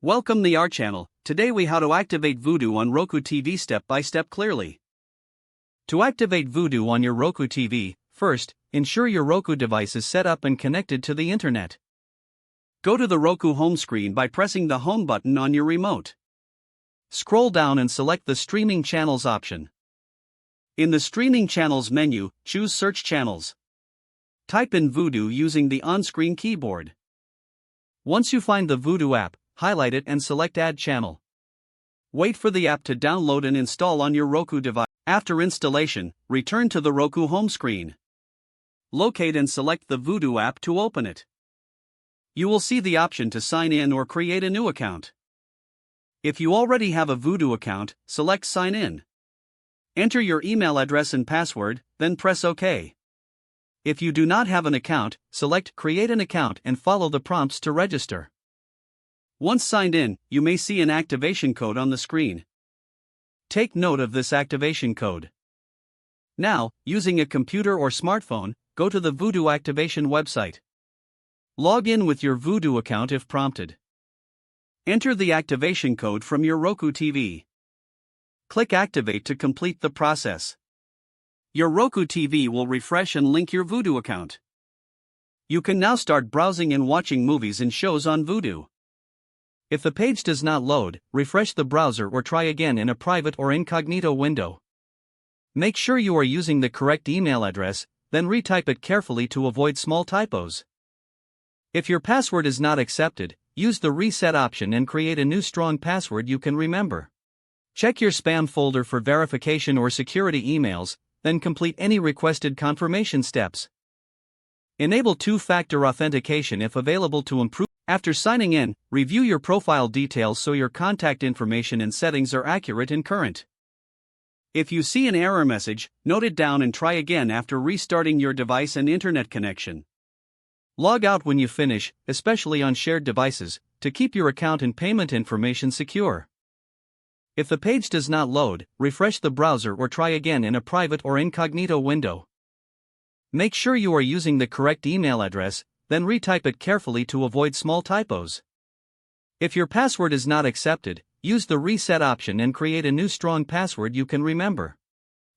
Welcome to our channel. Today we how to activate Vudu on Roku TV step by step clearly. To activate Vudu on your Roku TV, first, ensure your Roku device is set up and connected to the internet. Go to the Roku home screen by pressing the home button on your remote. Scroll down and select the Streaming Channels option. In the Streaming Channels menu, choose Search Channels. Type in Vudu using the on-screen keyboard. Once you find the Vudu app, highlight it and select Add Channel. Wait for the app to download and install on your Roku device. After installation, return to the Roku home screen. Locate and select the Vudu app to open it. You will see the option to sign in or create a new account. If you already have a Vudu account, select Sign In. Enter your email address and password, then press OK. If you do not have an account, select Create an account and follow the prompts to register. Once signed in, you may see an activation code on the screen. Take note of this activation code. Now, using a computer or smartphone, go to the Vudu activation website. Log in with your Vudu account if prompted. Enter the activation code from your Roku TV. Click Activate to complete the process. Your Roku TV will refresh and link your Vudu account. You can now start browsing and watching movies and shows on Vudu. If the page does not load, refresh the browser or try again in a private or incognito window. Make sure you are using the correct email address, then retype it carefully to avoid small typos. If your password is not accepted, use the reset option and create a new strong password you can remember. Check your spam folder for verification or security emails, then complete any requested confirmation steps. Enable two-factor authentication if available to improve. After signing in, review your profile details so your contact information and settings are accurate and current. If you see an error message, note it down and try again after restarting your device and internet connection. Log out when you finish, especially on shared devices, to keep your account and payment information secure. If the page does not load, refresh the browser or try again in a private or incognito window. Make sure you are using the correct email address, then retype it carefully to avoid small typos. If your password is not accepted, use the reset option and create a new strong password you can remember.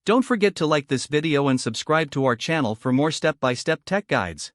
Don't forget to like this video and subscribe to our channel for more step-by-step tech guides.